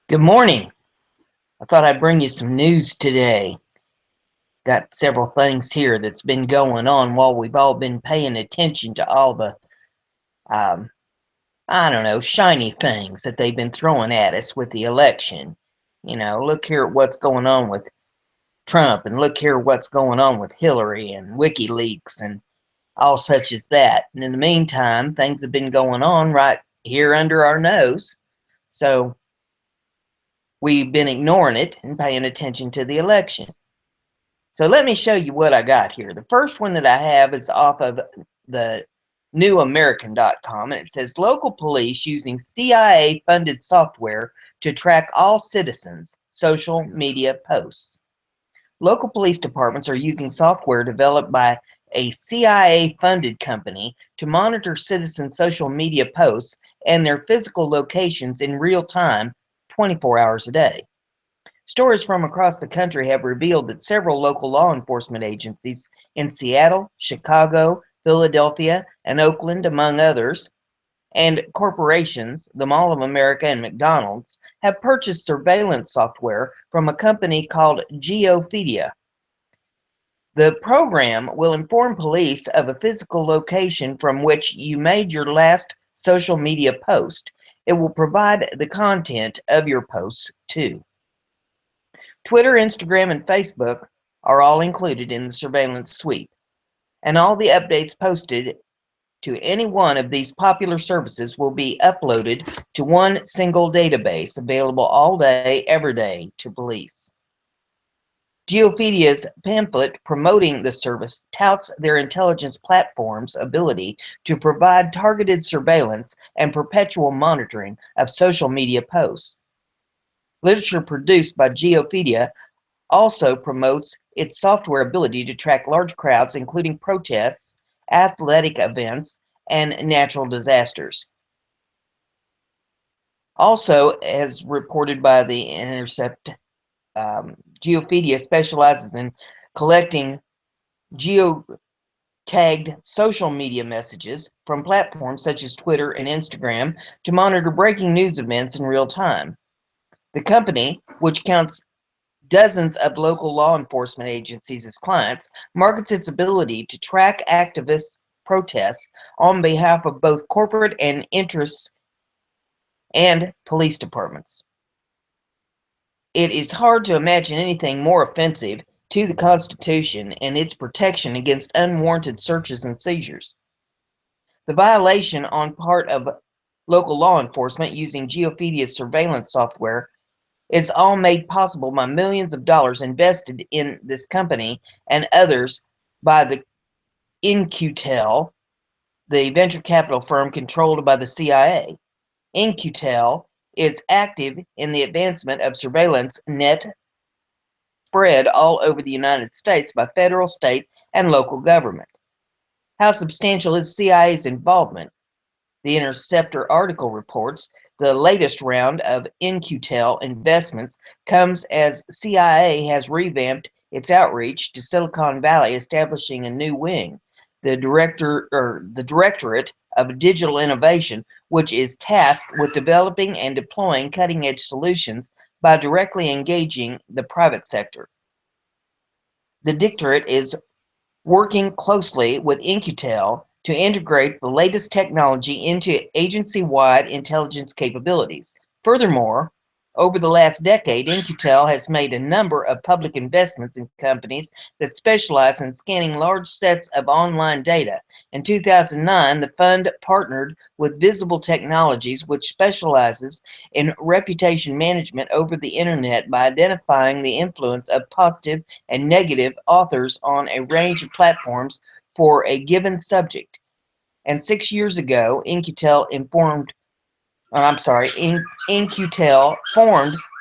Good morning. I thought I'd bring you some news today. Got several things here that's been going on while we've all been paying attention to all the, um, I don't know, shiny things that they've been throwing at us with the election. Look here at what's going on with Trump, and look here what's going on with Hillary and WikiLeaks and all such as that. And in the meantime, things have been going on right here under our nose. So we've been ignoring it and paying attention to the election. So let me show you what I got here. The first one that I have is off of the newamerican.com, and it says local police using CIA funded software to track all citizens' social media posts. Local police departments are using software developed by a CIA funded company to monitor citizens' social media posts and their physical locations in real time, 24 hours a day. Stories from across the country have revealed that several local law enforcement agencies in Seattle, Chicago, Philadelphia, and Oakland, among others, and corporations, the Mall of America and McDonald's, have purchased surveillance software from a company called Geopedia. The program will inform police of a physical location from which you made your last social media post. It will provide the content of your posts too. Twitter, Instagram, and Facebook are all included in the surveillance suite, and all the updates posted to any one of these popular services will be uploaded to one single database available all day, every day to police. Geopedia's pamphlet promoting the service touts their intelligence platform's ability to provide targeted surveillance and perpetual monitoring of social media posts. Literature produced by Geopedia also promotes its software ability to track large crowds, including protests, athletic events, and natural disasters. Also, as reported by The Intercept, Geopedia specializes in collecting geotagged social media messages from platforms such as Twitter and Instagram to monitor breaking news events in real time. The company, which counts dozens of local law enforcement agencies as clients, markets its ability to track activist protests on behalf of both corporate and interests and police departments. It is hard to imagine anything more offensive to the Constitution and its protection against unwarranted searches and seizures. The violation on part of local law enforcement using Geopedia's surveillance software is all made possible by millions of dollars invested in this company and others by the In-Q-Tel, the venture capital firm controlled by the CIA. In-Q-Tel is active in the advancement of surveillance net spread all over the United States by federal, state, and local government. How substantial is CIA's involvement? The Interceptor article reports the latest round of In-Q-Tel investments comes as CIA has revamped its outreach to Silicon Valley, establishing a new wing, the Directorate of Digital Innovation, which is tasked with developing and deploying cutting-edge solutions by directly engaging the private sector. The Directorate is working closely with In-Q-Tel to integrate the latest technology into agency-wide intelligence capabilities. Furthermore, over the last decade, In-Q-Tel has made a number of public investments in companies that specialize in scanning large sets of online data. In 2009, the fund partnered with Visible Technologies, which specializes in reputation management over the internet by identifying the influence of positive and negative authors on a range of platforms for a given subject. And 6 years ago, In-Q-Tel formed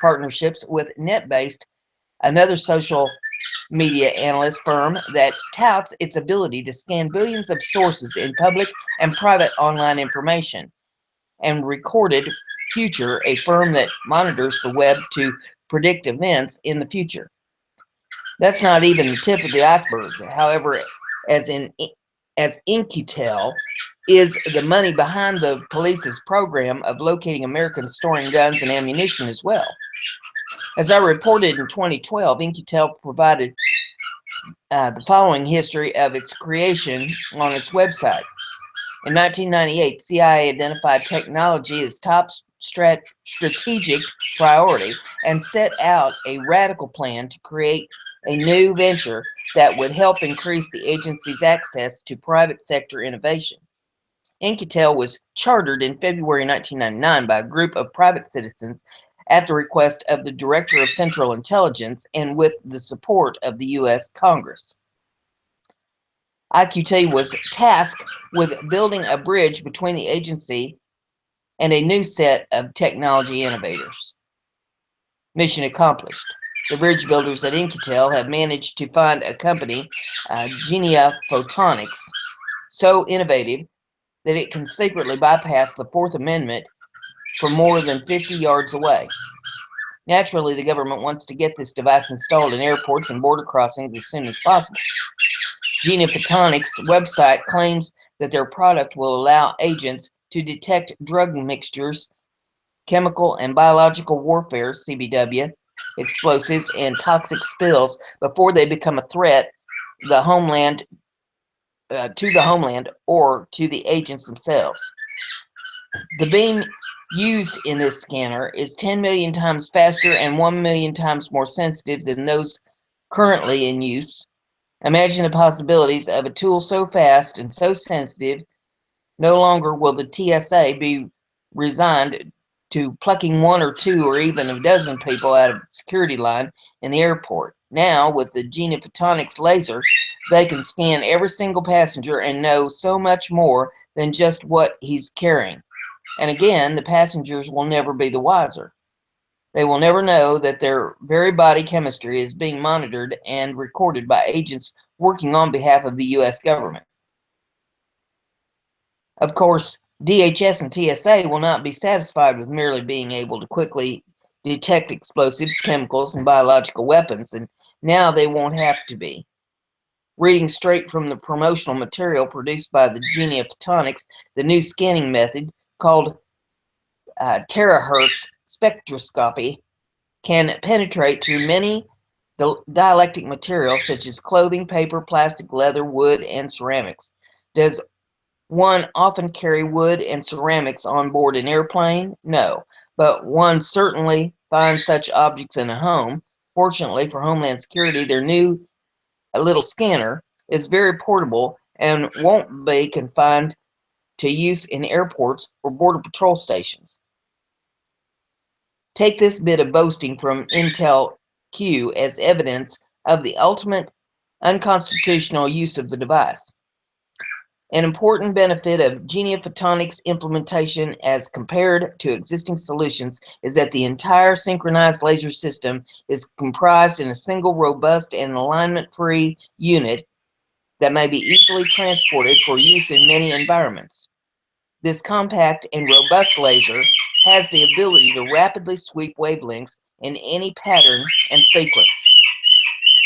partnerships with NetBased, another social media analyst firm that touts its ability to scan billions of sources in public and private online information, and Recorded Future, a firm that monitors the web to predict events in the future. That's not even the tip of the iceberg. However, as in as In-Q-Tel is the money behind the police's program of locating Americans storing guns and ammunition as well. As I reported in 2012, In-Q-Tel provided the following history of its creation on its website. In 1998, CIA identified technology as top strategic priority and set out a radical plan to create a new venture that would help increase the agency's access to private sector innovation. In-Q-Tel was chartered in February 1999 by a group of private citizens at the request of the Director of Central Intelligence and with the support of the U.S. Congress. IQT was tasked with building a bridge between the agency and a new set of technology innovators. Mission accomplished. The bridge builders at In-Q-Tel have managed to find a company, Genia Photonics, so innovative that it can secretly bypass the Fourth Amendment from more than 50 yards away. Naturally, the government wants to get this device installed in airports and border crossings as soon as possible. Genia Photonics' website claims that their product will allow agents to detect drug mixtures, chemical and biological warfare, CBW, explosives, and toxic spills before they become a threat to the homeland or to the agents themselves. The beam used in this scanner is 10 million times faster and 1 million times more sensitive than those currently in use. Imagine the possibilities of a tool so fast and so sensitive. No longer will the TSA be resigned to plucking one or two or even a dozen people out of the security line in the airport. Now, with the Genia Photonics laser, they can scan every single passenger and know so much more than just what he's carrying. And again, the passengers will never be the wiser. They will never know that their very body chemistry is being monitored and recorded by agents working on behalf of the U.S. government. Of course, DHS and TSA will not be satisfied with merely being able to quickly detect explosives, chemicals, and biological weapons, and now they won't have to be. Reading straight from the promotional material produced by the Genia Photonics, the new scanning method called terahertz spectroscopy can penetrate through many dielectric materials such as clothing, paper, plastic, leather, wood, and ceramics. Does one often carry wood and ceramics on board an airplane? No, but one certainly finds such objects in a home. Fortunately for Homeland Security, their new little scanner is very portable and won't be confined to use in airports or border patrol stations. Take this bit of boasting from Intel Q as evidence of the ultimate unconstitutional use of the device. An important benefit of Genia Photonics implementation as compared to existing solutions is that the entire synchronized laser system is comprised in a single robust and alignment-free unit that may be easily transported for use in many environments. This compact and robust laser has the ability to rapidly sweep wavelengths in any pattern and sequence.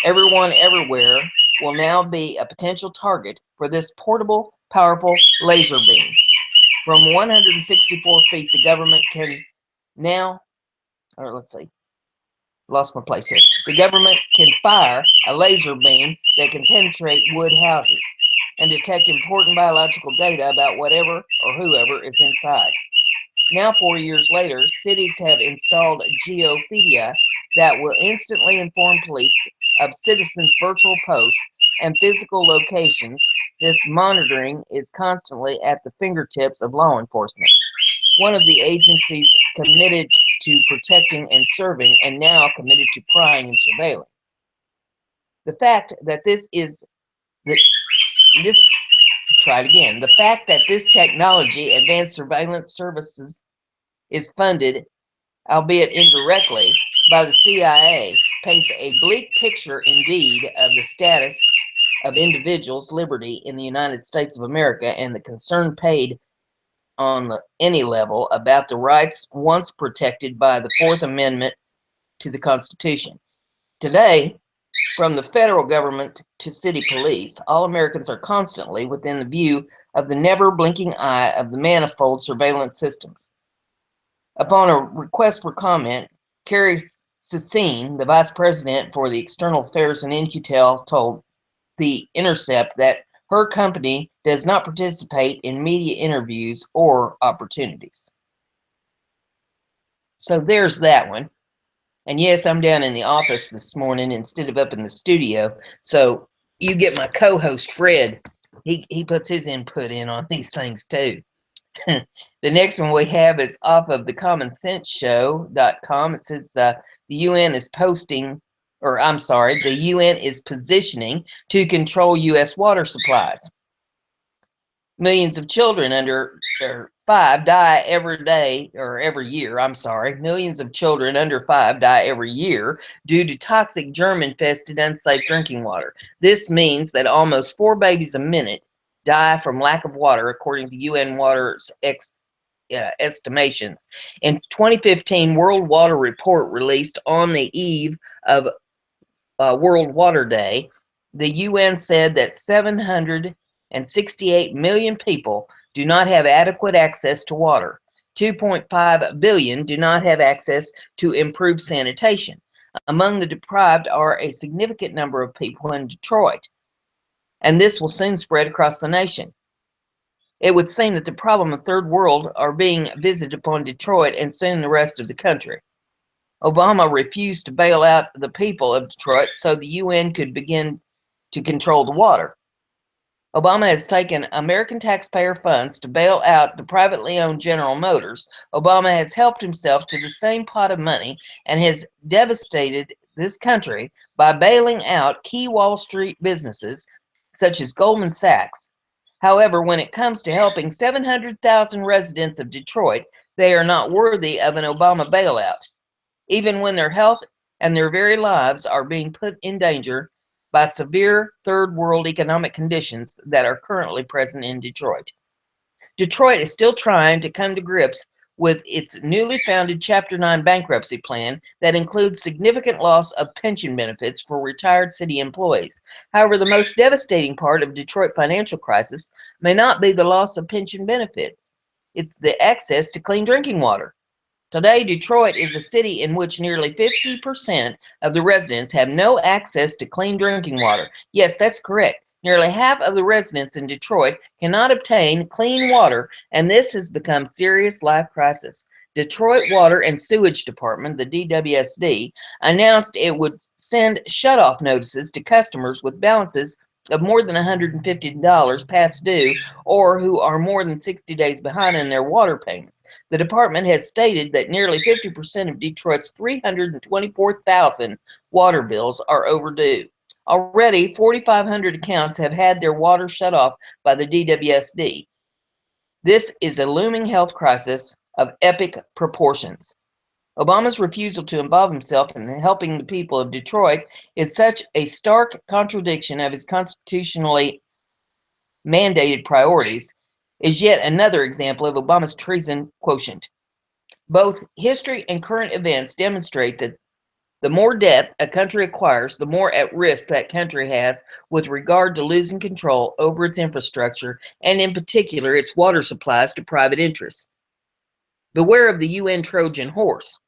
Everyone everywhere will now be a potential target for this portable, powerful laser beam. From 164 feet, the government can now, or let's see, lost my place here. The government can fire a laser beam that can penetrate wood houses and detect important biological data about whatever or whoever is inside. Now, 4 years later, cities have installed geophedia that will instantly inform police of citizens' virtual posts and physical locations. This monitoring is constantly at the fingertips of law enforcement, one of the agencies committed to protecting and serving, and now committed to prying and surveilling. The fact that this technology, advanced surveillance services, is funded, albeit indirectly, by the CIA, paints a bleak picture indeed of the status of individuals' liberty in the United States of America and the concern paid on any level about the rights once protected by the Fourth Amendment to the Constitution. Today, From the federal government to city police, all Americans are constantly within the view of the never-blinking eye of the manifold surveillance systems. Upon a request for comment, Carrie Cecine, the vice president for the External Affairs in In-Q-Tel, told The Intercept that her company does not participate in media interviews or opportunities. So there's that one. And yes, I'm down in the office this morning instead of up in the studio. So you get my co-host, Fred. He puts his input in on these things too. The next one we have is off of the commonsenseshow.com. It says the UN is posting, or I'm sorry, the UN is positioning to control U.S. water supplies. Millions of children under 5 die every day, or every year, I'm sorry. Millions of children under 5 die every year due to toxic, germ-infested, unsafe drinking water. This means that almost 4 babies a minute die from lack of water, according to UN Water's estimations. In 2015, World Water Report released on the eve of World Water Day, the UN said that 768 million people do not have adequate access to water. 2.5 billion do not have access to improved sanitation. Among the deprived are a significant number of people in Detroit, and this will soon spread across the nation. It would seem that the problem of third world are being visited upon Detroit and soon the rest of the country. Obama refused to bail out the people of Detroit so the UN could begin to control the water. Obama has taken American taxpayer funds to bail out the privately owned General Motors. Obama has helped himself to the same pot of money and has devastated this country by bailing out key Wall Street businesses such as Goldman Sachs. However, when it comes to helping 700,000 residents of Detroit, they are not worthy of an Obama bailout, even when their health and their very lives are being put in danger by severe third world economic conditions that are currently present in Detroit. Detroit is still trying to come to grips with its newly founded Chapter 9 bankruptcy plan that includes significant loss of pension benefits for retired city employees. However, the most devastating part of Detroit's financial crisis may not be the loss of pension benefits. It's the access to clean drinking water. Today, Detroit is a city in which nearly 50% of the residents have no access to clean drinking water. Yes, that's correct. Nearly half of the residents in Detroit cannot obtain clean water, and this has become a serious life crisis. Detroit Water and Sewage Department, the DWSD, announced it would send shutoff notices to customers with balances of more than $150 past due or who are more than 60 days behind in their water payments. The department has stated that nearly 50% of Detroit's 324,000 water bills are overdue. Already, 4,500 accounts have had their water shut off by the DWSD. This is a looming health crisis of epic proportions. Obama's refusal to involve himself in helping the people of Detroit is such a stark contradiction of his constitutionally mandated priorities, is yet another example of Obama's treason quotient. Both history and current events demonstrate that the more debt a country acquires, the more at risk that country has with regard to losing control over its infrastructure and, in particular, its water supplies to private interests. Beware of the UN Trojan horse.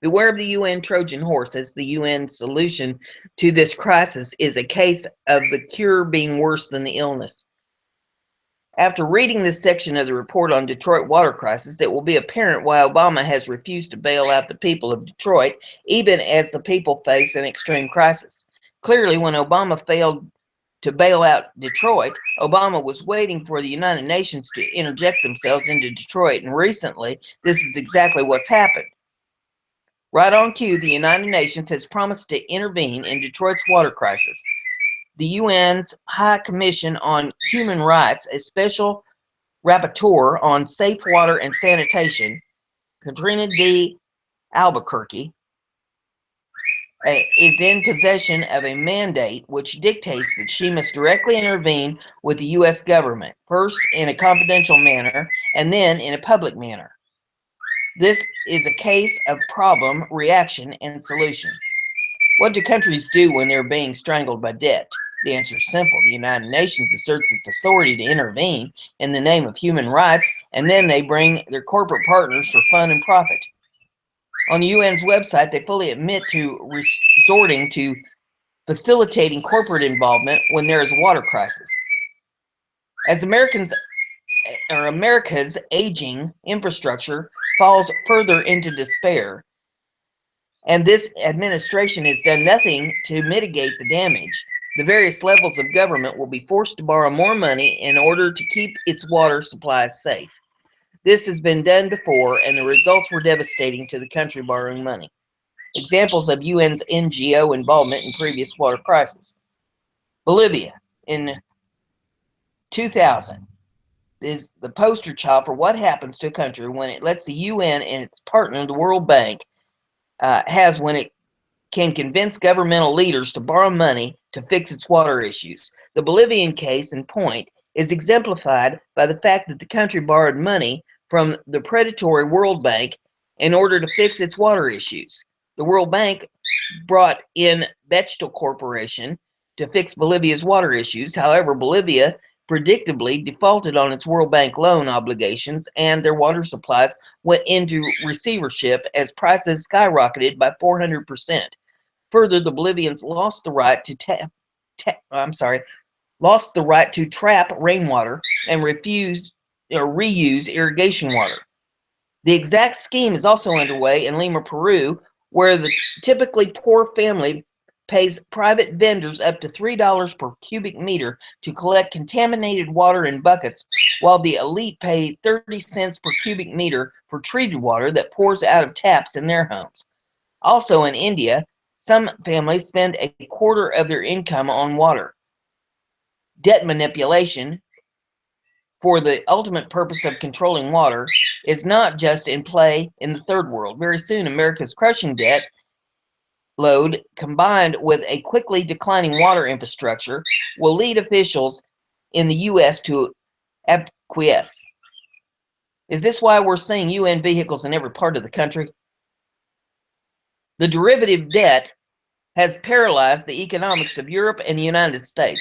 Beware of the UN Trojan horse, as the UN solution to this crisis is a case of the cure being worse than the illness. After reading this section of the report on Detroit water crisis, it will be apparent why Obama has refused to bail out the people of Detroit, even as the people face an extreme crisis. Clearly, when Obama failed to bail out Detroit, Obama was waiting for the United Nations to interject themselves into Detroit, and recently, this is exactly what's happened. Right on cue, the United Nations has promised to intervene in Detroit's water crisis. The UN's High Commission on Human Rights, a special rapporteur on safe water and sanitation, Katrina D. Albuquerque, is in possession of a mandate which dictates that she must directly intervene with the U.S. government, first in a confidential manner and then in a public manner. This is a case of problem, reaction, and solution. What do countries do when they're being strangled by debt? The answer is simple. The United Nations asserts its authority to intervene in the name of human rights, and then they bring their corporate partners for fun and profit. On the UN's website, they fully admit to resorting to facilitating corporate involvement when there is a water crisis. As America's aging infrastructure falls further into despair, and this administration has done nothing to mitigate the damage, the various levels of government will be forced to borrow more money in order to keep its water supplies safe. This has been done before, and the results were devastating to the country borrowing money. Examples of UN's NGO involvement in previous water crises. Bolivia in 2000 is the poster child for what happens to a country when it lets the UN and its partner, the World Bank, has when it can convince governmental leaders to borrow money to fix its water issues. The Bolivian case in point is exemplified by the fact that the country borrowed money from the predatory World Bank in order to fix its water issues. The World Bank brought in Bechtel Corporation to fix Bolivia's water issues. However, Bolivia predictably defaulted on its World Bank loan obligations, and their water supplies went into receivership as prices skyrocketed by 400%. Further, the Bolivians lost the right to trap rainwater and refuse or reuse irrigation water. The exact scheme is also underway in Lima, Peru, where the typically poor family pays private vendors up to $3 per cubic meter to collect contaminated water in buckets, while the elite pay 30 cents per cubic meter for treated water that pours out of taps in their homes. Also in India, some families spend a quarter of their income on water. Debt manipulation, for the ultimate purpose of controlling water, is not just in play in the third world. Very soon, America's crushing debt load, combined with a quickly declining water infrastructure, will lead officials in the U.S. to acquiesce. Is this why we're seeing UN vehicles in every part of the country? The derivative debt has paralyzed the economics of Europe and the United States.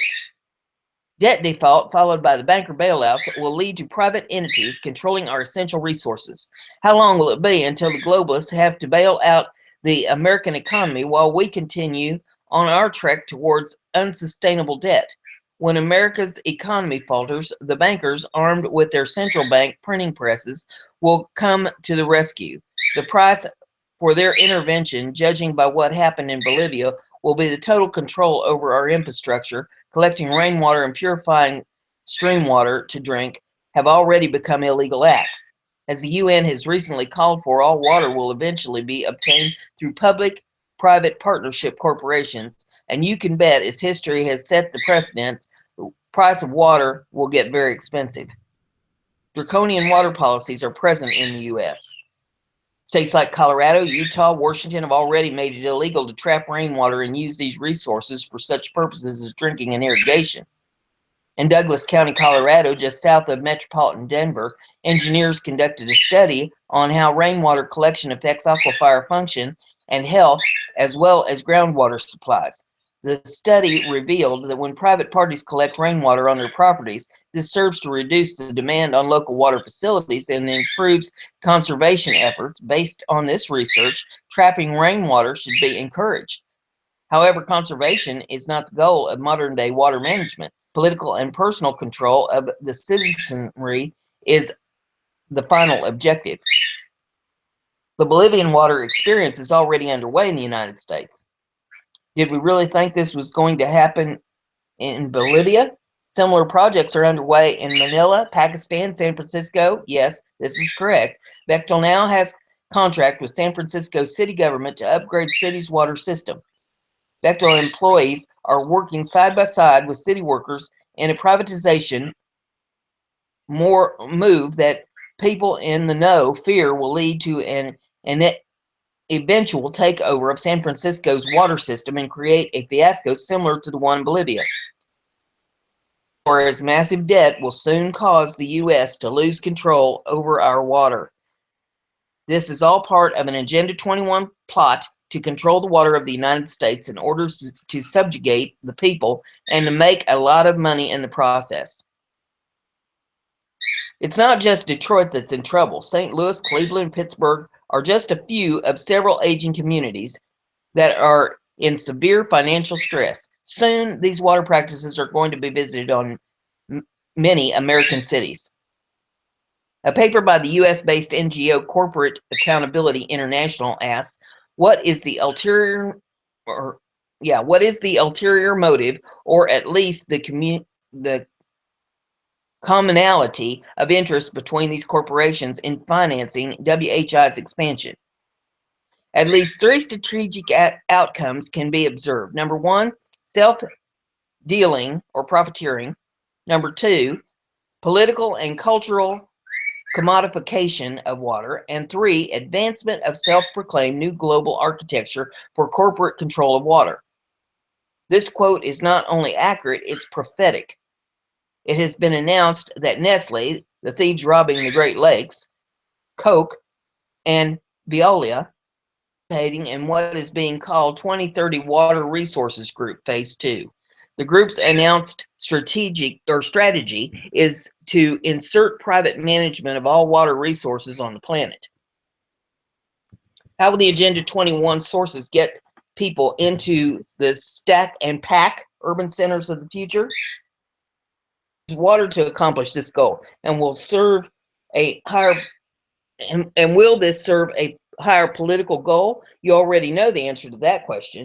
Debt default, followed by the banker bailouts, will lead to private entities controlling our essential resources. How long will it be until the globalists have to bail out the American economy while we continue on our trek towards unsustainable debt? When America's economy falters, the bankers, armed with their central bank printing presses, will come to the rescue. The price for their intervention, judging by what happened in Bolivia, will be the total control over our infrastructure. Collecting rainwater and purifying stream water to drink have already become illegal acts. As the UN has recently called for, all water will eventually be obtained through public-private partnership corporations, and you can bet, as history has set the precedent, the price of water will get very expensive. Draconian water policies are present in the U.S. States like Colorado, Utah, Washington have already made it illegal to trap rainwater and use these resources for such purposes as drinking and irrigation. In Douglas County, Colorado, just south of metropolitan Denver, engineers conducted a study on how rainwater collection affects aquifer function and health, as well as groundwater supplies. The study revealed that when private parties collect rainwater on their properties, this serves to reduce the demand on local water facilities and improves conservation efforts. Based on this research, trapping rainwater should be encouraged. However, conservation is not the goal of modern-day water management. Political and personal control of the citizenry is the final objective. The Bolivian water experience is already underway in the United States. Did we really think this was going to happen in Bolivia? Similar projects are underway in Manila, Pakistan, San Francisco. Yes, this is correct. Bechtel now has contract with San Francisco city government to upgrade the city's water system. Bechtel employees are working side by side with city workers in a privatization move that people in the know fear will lead to an eventual takeover of San Francisco's water system and create a fiasco similar to the one in Bolivia. Whereas massive debt will soon cause the U.S. to lose control over our water. This is all part of an Agenda 21 plot to control the water of the United States in order to subjugate the people and to make a lot of money in the process. It's not just Detroit that's in trouble. St. Louis, Cleveland, and Pittsburgh are just a few of several aging communities that are in severe financial stress. Soon, these water practices are going to be visited on many American cities. A paper by the US-based NGO Corporate Accountability International asks, what is the ulterior motive, or at least the commonality of interest between these corporations in financing WHI's expansion? At least three strategic outcomes can be observed. Number one, self-dealing or profiteering. Number two, political and cultural commodification of water. And three, advancement of self-proclaimed new global architecture for corporate control of water. This quote is not only accurate, it's prophetic. It has been announced that Nestle, the thieves robbing the Great Lakes, Coke, and Veolia in what is being called 2030 Water Resources Group Phase 2. The group's announced strategy is to insert private management of all water resources on the planet. How will the Agenda 21 sources get people into the stack and pack urban centers of the future? Water to accomplish this goal, and will serve a higher and will this serve a higher political goal? You already know the answer to that question.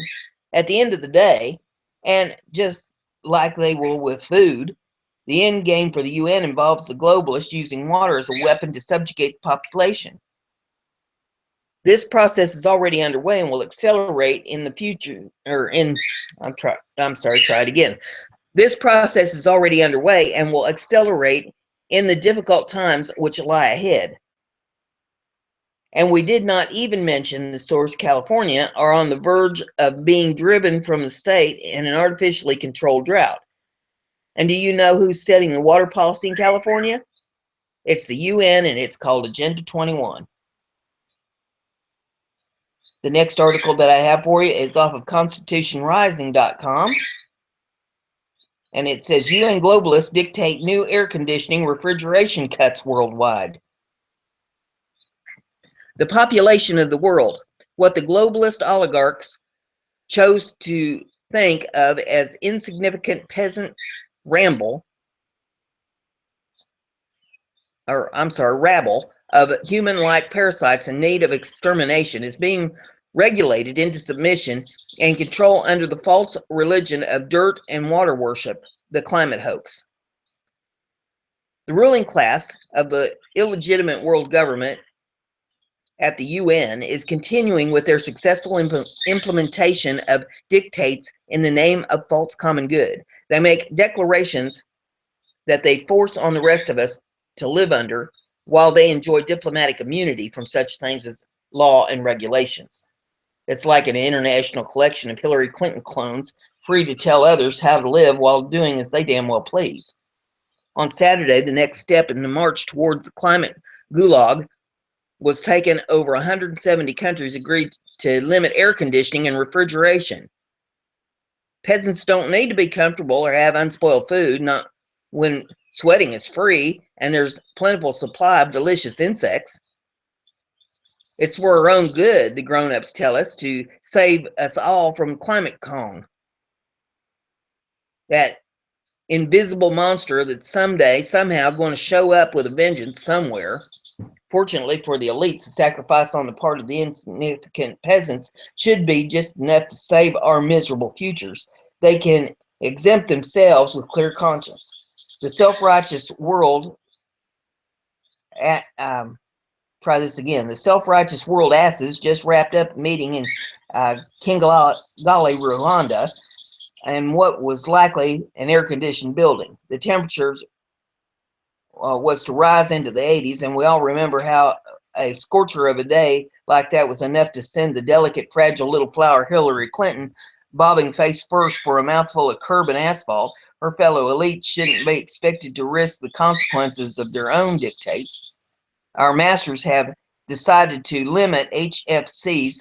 At the end of the day, and just like they will with food, the end game for the UN involves the globalists using water as a weapon to subjugate the population. This process is already underway and will accelerate in the future, try it again. This process is already underway and will accelerate in the difficult times which lie ahead. And we did not even mention the source California are on the verge of being driven from the state in an artificially controlled drought. And do you know who's setting the water policy in California? It's the UN, and it's called Agenda 21. The next article that I have for you is off of constitutionrising.com. And it says, UN globalists dictate new air conditioning refrigeration cuts worldwide. The population of the world, what the globalist oligarchs chose to think of as insignificant peasant rabble of human-like parasites in need of extermination, is being regulated into submission and control under the false religion of dirt and water worship, the climate hoax. The ruling class of the illegitimate world government at the UN is continuing with their successful implementation of dictates in the name of false common good. They make declarations that they force on the rest of us to live under, while they enjoy diplomatic immunity from such things as law and regulations. It's like an international collection of Hillary Clinton clones, free to tell others how to live while doing as they damn well please. On Saturday, the next step in the march towards the climate gulag was taken. Over 170 countries agreed to limit air conditioning and refrigeration. Peasants don't need to be comfortable or have unspoiled food, not when sweating is free and there's plentiful supply of delicious insects. It's for our own good, the grown-ups tell us, to save us all from climate Kong, that invisible monster that's somehow going to show up with a vengeance somewhere. Fortunately for the elites, the sacrifice on the part of the insignificant peasants should be just enough to save our miserable futures. They can exempt themselves with clear conscience. The self-righteous world, try this again. The self-righteous world asses just wrapped up a meeting in Kigali, Rwanda, in what was likely an air-conditioned building. The temperatures was to rise into the 80s, and we all remember how a scorcher of a day like that was enough to send the delicate, fragile little flower Hillary Clinton bobbing face first for a mouthful of curb and asphalt. Her fellow elites shouldn't be expected to risk the consequences of their own dictates. Our masters have decided to limit HFCs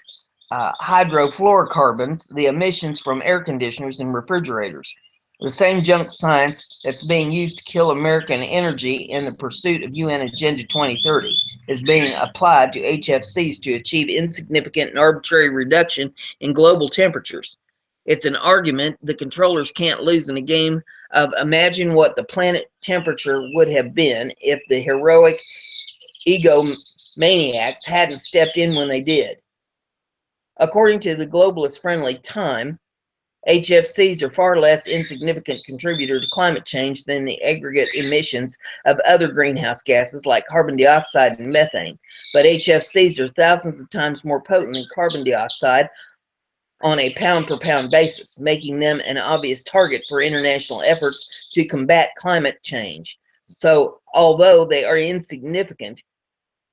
hydrofluorocarbons, the emissions from air conditioners and refrigerators. The same junk science that's being used to kill American energy in the pursuit of UN Agenda 2030 is being applied to HFCs to achieve insignificant and arbitrary reduction in global temperatures. It's an argument the controllers can't lose in a game of imagine what the planet temperature would have been if the heroic egomaniacs hadn't stepped in when they did. According to the globalist-friendly Time, HFCs are far less insignificant contributor to climate change than the aggregate emissions of other greenhouse gases like carbon dioxide and methane. But HFCs are thousands of times more potent than carbon dioxide on a pound-per-pound basis, making them an obvious target for international efforts to combat climate change. So, although they are insignificant,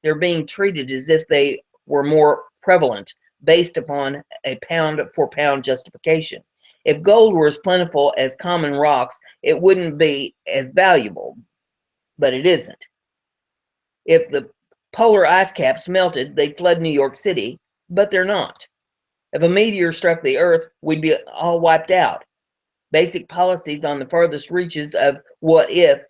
they're being treated as if they were more prevalent, based upon a pound-for-pound justification. If gold were as plentiful as common rocks, it wouldn't be as valuable, but it isn't. If the polar ice caps melted, they'd flood New York City, but they're not. If a meteor struck the Earth, we'd be all wiped out. Basic policies on the farthest reaches of what if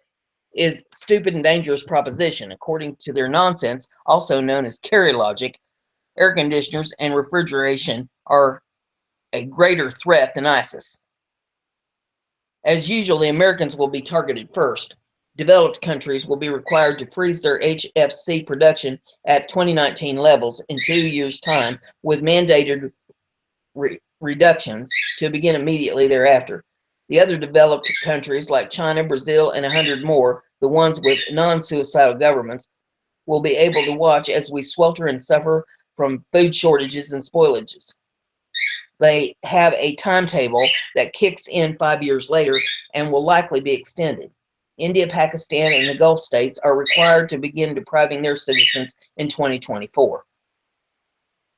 is stupid and dangerous proposition. According to their nonsense, also known as carry logic, air conditioners and refrigeration are a greater threat than ISIS. As usual, the Americans will be targeted first. Developed countries will be required to freeze their HFC production at 2019 levels in 2 years' time, with mandated reductions to begin immediately thereafter. The other developed countries like China, Brazil, and 100 more, the ones with non-suicidal governments, will be able to watch as we swelter and suffer from food shortages and spoilages. They have a timetable that kicks in 5 years later and will likely be extended. India, Pakistan, and the Gulf states are required to begin depriving their citizens in 2024.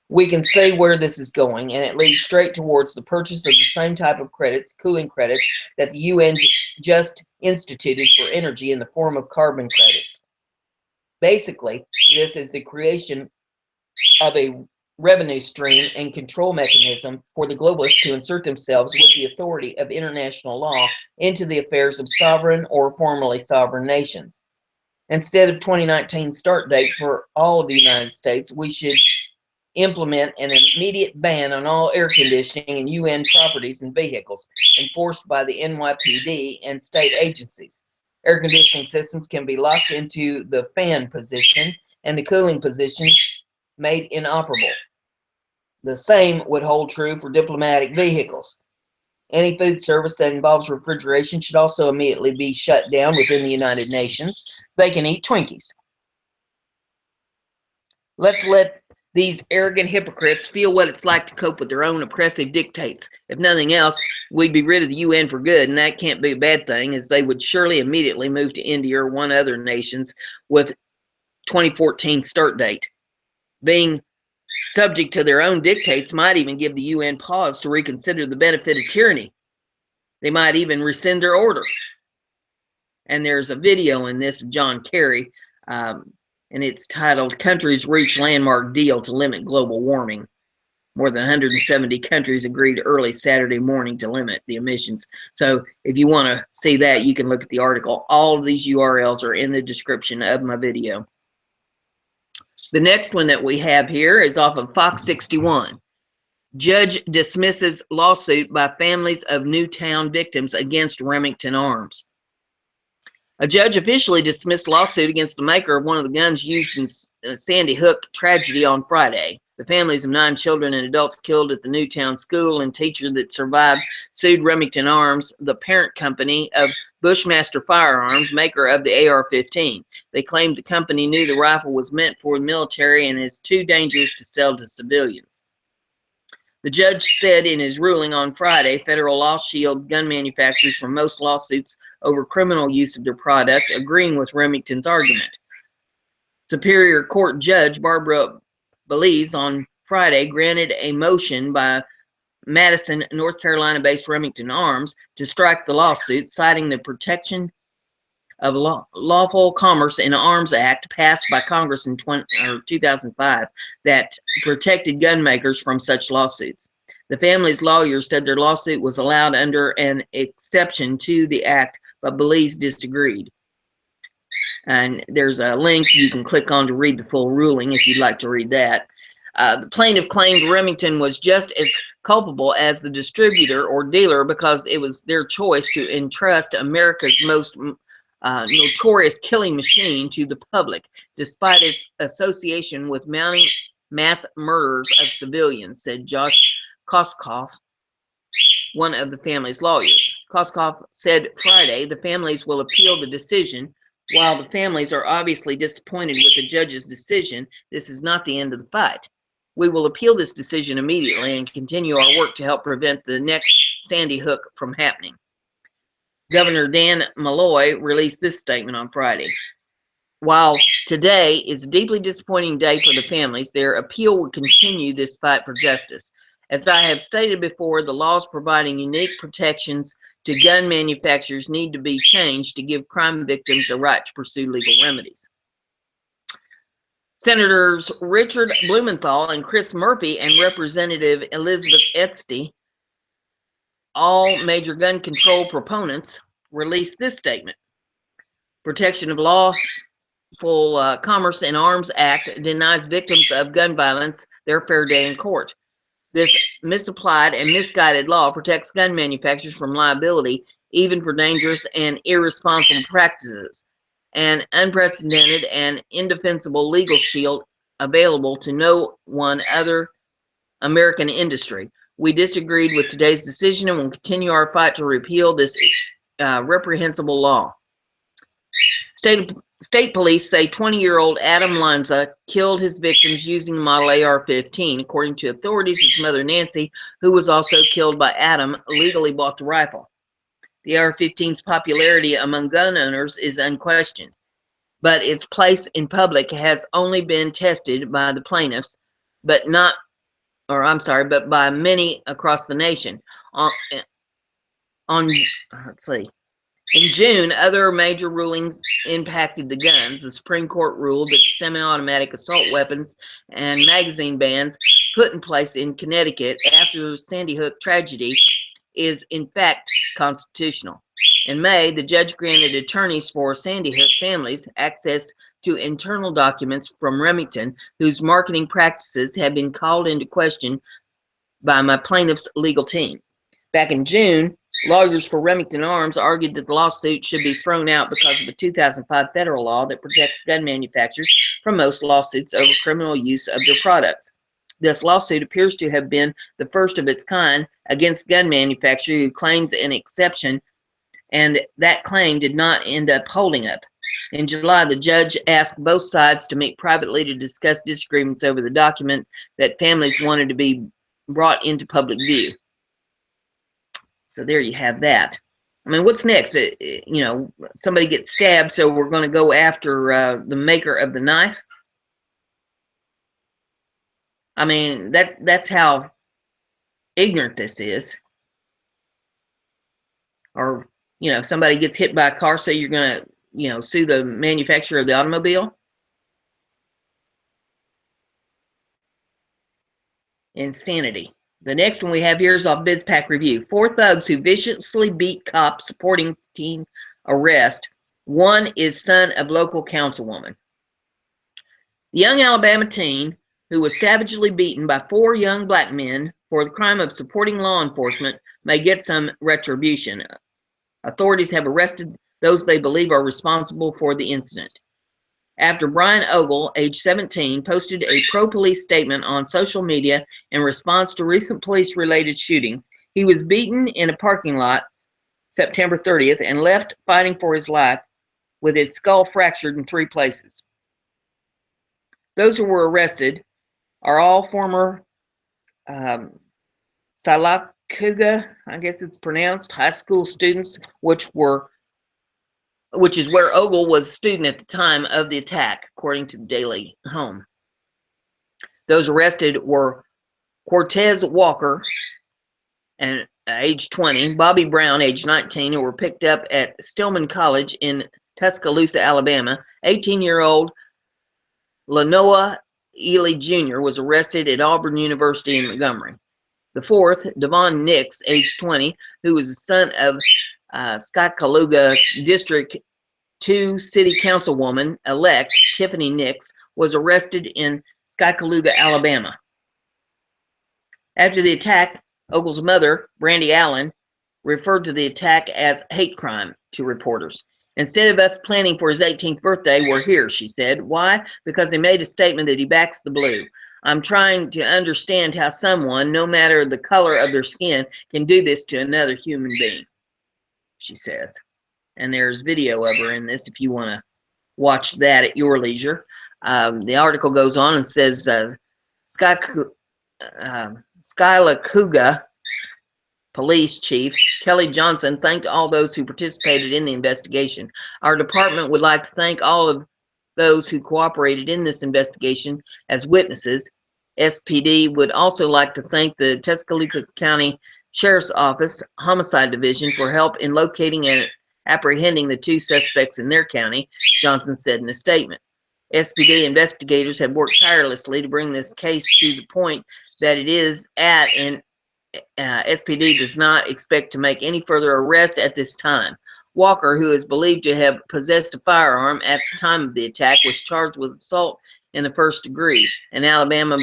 We can see where this is going, and it leads straight towards the purchase of the same type of credits, cooling credits, that the UN just instituted for energy in the form of carbon credits. Basically, this is the creation of a revenue stream and control mechanism for the globalists to insert themselves with the authority of international law into the affairs of sovereign or formerly sovereign nations. Instead of 2019 start date for all of the United States, we should implement an immediate ban on all air conditioning in UN properties and vehicles, enforced by the NYPD and state agencies. Air conditioning systems can be locked into the fan position and the cooling position made inoperable. The same would hold true for diplomatic vehicles. Any food service that involves refrigeration should also immediately be shut down within the United Nations. They can eat Twinkies. Let's let these arrogant hypocrites feel what it's like to cope with their own oppressive dictates. If nothing else, we'd be rid of the UN for good, and that can't be a bad thing, as they would surely immediately move to India or one other nations with 2014 start date. Being subject to their own dictates might even give the UN pause to reconsider the benefit of tyranny. They might even rescind their order. And there's a video in this of John Kerry, and it's titled, "Countries Reach Landmark Deal to Limit Global Warming." More than 170 countries agreed early Saturday morning to limit the emissions. So if you want to see that, you can look at the article. All of these URLs are in the description of my video. The next one that we have here is off of Fox 61. Judge dismisses lawsuit by families of Newtown victims against Remington Arms. A judge officially dismissed lawsuit against the maker of one of the guns used in Sandy Hook tragedy on Friday. The families of 9 children and adults killed at the Newtown school and teacher that survived sued Remington Arms, the parent company of Bushmaster Firearms, maker of the AR-15. They claimed the company knew the rifle was meant for the military and is too dangerous to sell to civilians. The judge said in his ruling on Friday, federal laws shield gun manufacturers from most lawsuits over criminal use of their product, agreeing with Remington's argument. Superior Court Judge Barbara Belize on Friday granted a motion by Madison, North Carolina-based Remington Arms to strike the lawsuit, citing the protection of Lawful Commerce in Arms Act passed by Congress in 2005 that protected gun makers from such lawsuits. The family's lawyers said their lawsuit was allowed under an exception to the act, but Belize disagreed. And there's a link you can click on to read the full ruling if you'd like to read that. The plaintiff claimed Remington was just as culpable as the distributor or dealer because it was their choice to entrust America's most notorious killing machine to the public, despite its association with mounting mass murders of civilians, said Josh Koskoff, one of the family's lawyers. Koskoff said Friday the families will appeal the decision. While the families are obviously disappointed with the judge's decision, this is not the end of the fight. We will appeal this decision immediately and continue our work to help prevent the next Sandy Hook from happening. Governor Dan Malloy released this statement on Friday. While today is a deeply disappointing day for the families, their appeal will continue this fight for justice. As I have stated before, the laws providing unique protections to gun manufacturers need to be changed to give crime victims a right to pursue legal remedies. Senators Richard Blumenthal and Chris Murphy and Representative Elizabeth Esty, all major gun control proponents, released this statement. Protection of Lawful Commerce in Arms Act denies victims of gun violence their fair day in court. This misapplied and misguided law protects gun manufacturers from liability, even for dangerous and irresponsible practices, an unprecedented and indefensible legal shield available to no one other American industry. We disagreed with today's decision and will continue our fight to repeal this reprehensible law. State police say 20-year-old Adam Lanza killed his victims using the model AR-15. According to authorities, his mother Nancy, who was also killed by Adam, illegally bought the rifle. The AR-15's popularity among gun owners is unquestioned, but its place in public has only been tested by the plaintiffs, but by many across the nation. Let's see. In June, other major rulings impacted the guns. The Supreme Court ruled that semi-automatic assault weapons and magazine bans put in place in Connecticut after the Sandy Hook tragedy is in fact constitutional. In May, the judge granted attorneys for Sandy Hook families access to internal documents from Remington, whose marketing practices have been called into question by my plaintiff's legal team. Back in June, lawyers for Remington Arms argued that the lawsuit should be thrown out because of a 2005 federal law that protects gun manufacturers from most lawsuits over criminal use of their products. This lawsuit appears to have been the first of its kind against gun manufacturer who claims an exception, and that claim did not end up holding up. In July, the judge asked both sides to meet privately to discuss disagreements over the document that families wanted to be brought into public view. So there you have that. I mean, what's next? Somebody gets stabbed, so we're going to go after the maker of the knife. I mean, that's how ignorant this is. Or, somebody gets hit by a car, so you're going to, sue the manufacturer of the automobile. Insanity. The next one we have here is off BizPack Review. 4 thugs who viciously beat cop supporting teen arrest. One is son of local councilwoman. The young Alabama teen who was savagely beaten by 4 young black men for the crime of supporting law enforcement may get some retribution. Authorities have arrested those they believe are responsible for the incident. After Brian Ogle, age 17, posted a pro-police statement on social media in response to recent police-related shootings, he was beaten in a parking lot September 30th and left fighting for his life with his skull fractured in 3 places. Those who were arrested are all former Salacuga, I guess it's pronounced, high school students, which is where Ogle was a student at the time of the attack, according to the Daily Home. Those arrested were Cortez Walker, age 20, Bobby Brown, age 19, who were picked up at Stillman College in Tuscaloosa, Alabama, 18-year-old Lanoa Ely Jr. was arrested at Auburn University in Montgomery. The fourth, Devon Nix, age 20, who was the son of Skycalooga District 2 City Councilwoman-elect Tiffany Nix, was arrested in Skycalooga, Alabama. After the attack, Ogle's mother, Brandy Allen, referred to the attack as hate crime to reporters. Instead of us planning for his 18th birthday, we're here, she said. Why? Because they made a statement that he backs the blue. I'm trying to understand how someone, no matter the color of their skin, can do this to another human being, she says. And there's video of her in this if you want to watch that at your leisure. The article goes on and says, Skycalooga Police Chief Kelly Johnson thanked all those who participated in the investigation. Our department would like to thank all of those who cooperated in this investigation as witnesses. SPD would also like to thank the Tuscaloosa County Sheriff's Office Homicide Division for help in locating and apprehending the two suspects in their county, Johnson said in a statement. SPD investigators have worked tirelessly to bring this case to the point that it is at, and SPD does not expect to make any further arrest at this time. Walker, who is believed to have possessed a firearm at the time of the attack, was charged with assault in the first degree, an Alabama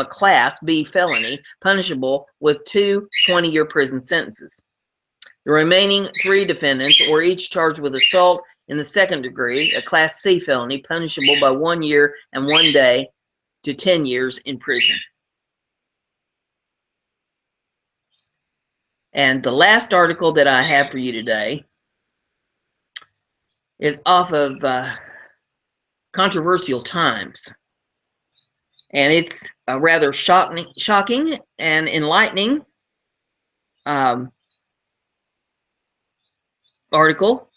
Class B felony, punishable with 2 20-year prison sentences. The remaining 3 defendants were each charged with assault in the second degree, a Class C felony, punishable by 1 year and 1 day to 10 years in prison. And the last article that I have for you today is off of Controversial Times. And it's a rather shocking and enlightening article.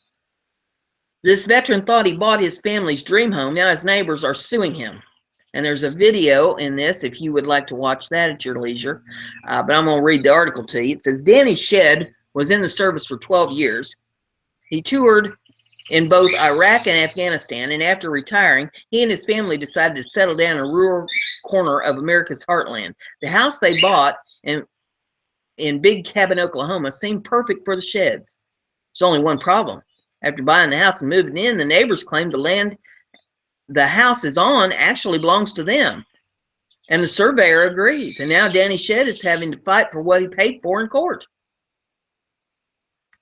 This veteran thought he bought his family's dream home. Now his neighbors are suing him. And there's a video in this if you would like to watch that at your leisure. But I'm going to read the article to you. It says, Danny Shedd was in the service for 12 years. He toured in both Iraq and Afghanistan, and after retiring, he and his family decided to settle down in a rural corner of America's heartland. The house they bought in Big Cabin, Oklahoma seemed perfect for the Sheds. There's only one problem. After buying the house and moving in, the neighbors claimed the land the house is on actually belongs to them. And the surveyor agrees. And now Danny Shedd is having to fight for what he paid for in court.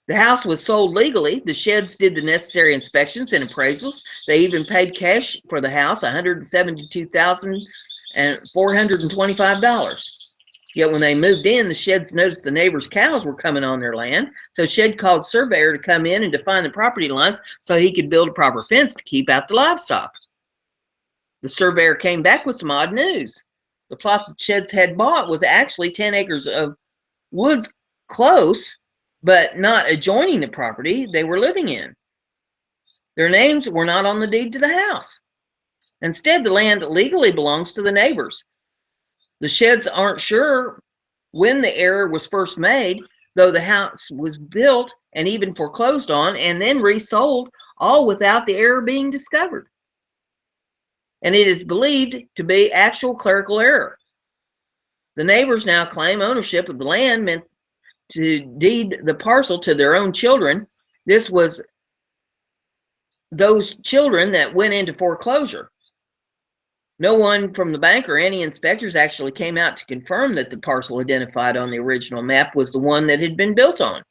The house was sold legally. The Sheds did the necessary inspections and appraisals. They even paid cash for the house, $172,425. Yet when they moved in, the Sheds noticed the neighbors' cows were coming on their land. So Shedd called a surveyor to come in and define the property lines so he could build a proper fence to keep out the livestock. The surveyor came back with some odd news. The plot the Sheds had bought was actually 10 acres of woods close, but not adjoining the property they were living in. Their names were not on the deed to the house. Instead, the land legally belongs to the neighbors. The Sheds aren't sure when the error was first made, though the house was built and even foreclosed on and then resold, all without the error being discovered. And it is believed to be actual clerical error. The neighbors now claim ownership of the land meant to deed the parcel to their own children. This was those children that went into foreclosure. No one from the bank or any inspectors actually came out to confirm that the parcel identified on the original map was the one that had been built on.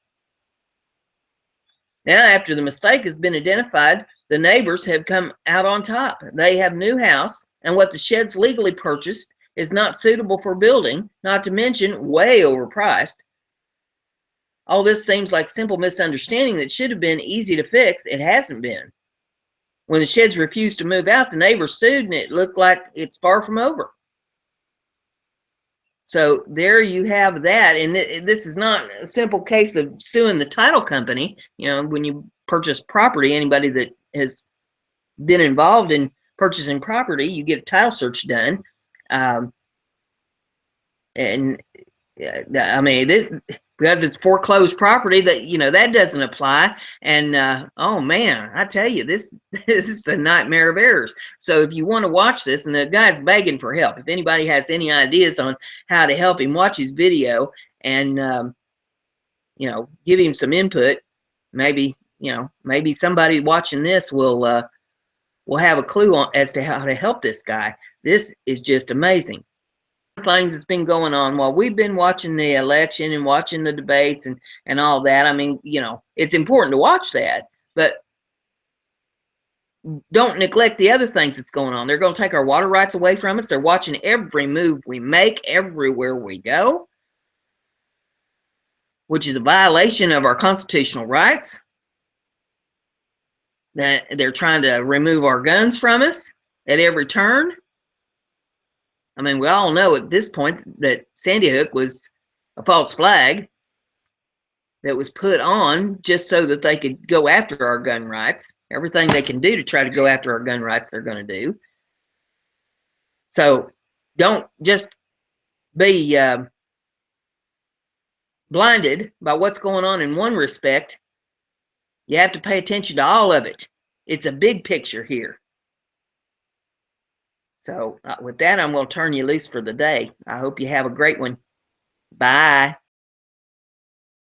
Now, after the mistake has been identified, the neighbors have come out on top. They have a new house, and what the Sheds legally purchased is not suitable for building, not to mention way overpriced. All this seems like simple misunderstanding that should have been easy to fix. It hasn't been. When the Sheds refused to move out, the neighbors sued, and it looked like it's far from over. So there you have that. And this is not a simple case of suing the title company. You know, when you purchase property, anybody that has been involved in purchasing property, you get a title search done. I mean, because it's foreclosed property, that that doesn't apply. And oh man, I tell you, this this is a nightmare of errors. So if you want to watch this, and the guy's begging for help, if anybody has any ideas on how to help him, watch his video and give him some input. Maybe maybe somebody watching this will have a clue on as to how to help this guy. This is just amazing. Things that's been going on while we've been watching the election and watching the debates and all that. I mean, it's important to watch that, but don't neglect the other things that's going on. They're going to take our water rights away from us. They're watching every move we make, everywhere we go, which is a violation of our constitutional rights. That they're trying to remove our guns from us at every turn. I mean, we all know at this point that Sandy Hook was a false flag that was put on just so that they could go after our gun rights. Everything they can do to try to go after our gun rights, they're going to do. So don't just be blinded by what's going on in one respect. You have to pay attention to all of it. It's a big picture here. So with that, I'm going to turn you loose for the day. I hope you have a great one. Bye.